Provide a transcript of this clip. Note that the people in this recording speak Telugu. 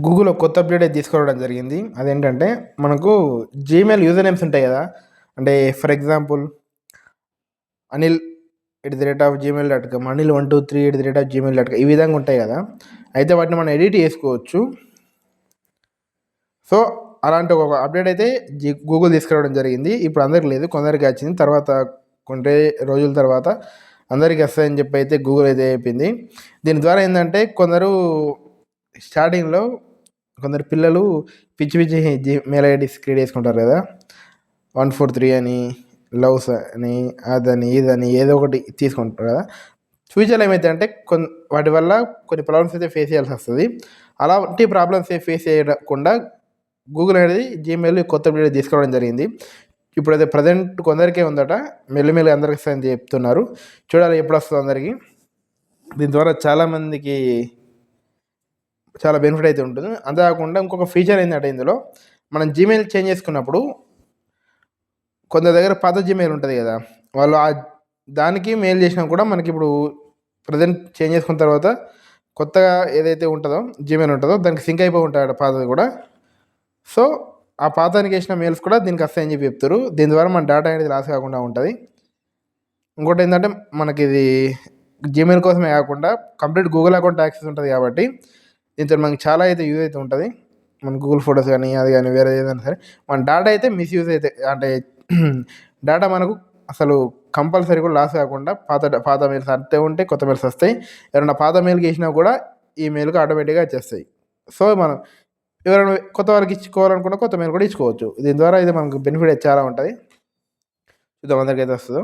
గూగుల్‌లో కొత్త అప్డేట్ అయితే తీసుకురావడం జరిగింది. అదేంటంటే మనకు జీమెయిల్ యూజర్ నేమ్స్ ఉంటాయి గదా! అంటే ఫర్ ఎగ్జాంపుల్ anil@gmail.com, anil123@gmail.com ఈ విధంగా ఉంటాయి గదా! అయితే వాటిని మనం ఎడిట్ చేసుకోవచ్చు. సో, అలాంటి ఒక అప్డేట్ అయితే గూగుల్ తీసుకురావడం జరిగింది. ఇప్పుడు అందరికి లేదు, కొందరికి వచ్చింది. తర్వాత కొన్ని రోజుల తర్వాత అందరికి వస్తాయని చెప్పి అయితే గూగుల్ అయితే చెప్పింది. దీని ద్వారా ఏందంటే స్టార్టింగ్‌లో కొందరు పిల్లలు పిచ్చి పిచ్చి మెయిల్ ఐడీస్ క్రియేట్ చేసుకుంటారు కదా, 143 అని, లవ్స్ అని, అదని ఇదని ఏదో ఒకటి తీసుకుంటారు కదా. ఫ్యూచర్లో ఏమైతుందంటే వాటి వల్ల కొన్ని ప్రాబ్లమ్స్ అయితే ఫేస్ చేయాల్సి వస్తుంది. అలాంటి ప్రాబ్లమ్స్ ఫేస్ చేయకుండా గూగుల్ అనేది జీమెయిల్ కొత్త అప్డేట్ తీసుకోవడం జరిగింది. ఇప్పుడైతే ప్రజెంట్ కొందరికే ఉందట, మెల్లిమెల్లిగా అందరికి వస్తుందని చెప్తున్నారు. చూడాలి ఎప్పుడు వస్తుందో అందరికీ. దీని ద్వారా చాలామందికి చాలా బెనిఫిట్ అయితే ఉంటుంది. అంతేకాకుండా ఇంకొక ఫీచర్ ఏంటంటే ఇందులో మనం జీమెయిల్ చేంజ్ చేసుకున్నప్పుడు కొందరి దగ్గర పాత జీమెయిల్ ఉంటుంది కదా, వాళ్ళు దానికి మెయిల్ చేసినా కూడా మనకి ఇప్పుడు ప్రజెంట్ చేంజ్ చేసుకున్న తర్వాత కొత్తగా ఏదైతే ఉంటుందో జీమెయిల్ ఉంటుందో దానికి సింక్ అయిపోయి ఉంటాడు పాతది కూడా. సో ఆ పాతానికి వేసిన మెయిల్స్ కూడా దీనికి వస్తాయని చెప్పి చెప్తారు. దీని ద్వారా మన డేటా అనేది లాస్ కాకుండా ఉంటుంది. ఇంకోటి ఏంటంటే మనకి ఇది జీమెయిల్ కోసమే కాకుండా కంప్లీట్ గూగుల్ అకౌంట్ యాక్సెస్ ఉంటుంది కాబట్టి దీంతో మనకి చాలా అయితే యూజ్ అయితే ఉంటుంది. మన గూగుల్ ఫొటోస్ కానీ అది కానీ వేరే ఏదైనా సరే మన డేటా అయితే మిస్యూజ్ అయితే, అంటే డేటా మనకు అసలు కంపల్సరీ కూడా లాస్ కాకుండా పాత మెయిల్స్ అంతే ఉంటే కొత్త మెయిల్స్ వస్తాయి. ఎవరైనా పాత మెయిల్కి వేసినా కూడా ఈ మెయిల్కి ఆటోమేటిక్గా వచ్చేస్తాయి. సో మనం ఎవరైనా కొత్త వాళ్ళకి ఇచ్చుకోవాలనుకున్న కొత్త మెయిల్ కూడా ఇచ్చుకోవచ్చు. దీని ద్వారా అయితే మనకు బెనిఫిట్ చాలా ఉంటుంది. చూద్దాం అందరికైతే వస్తుందో.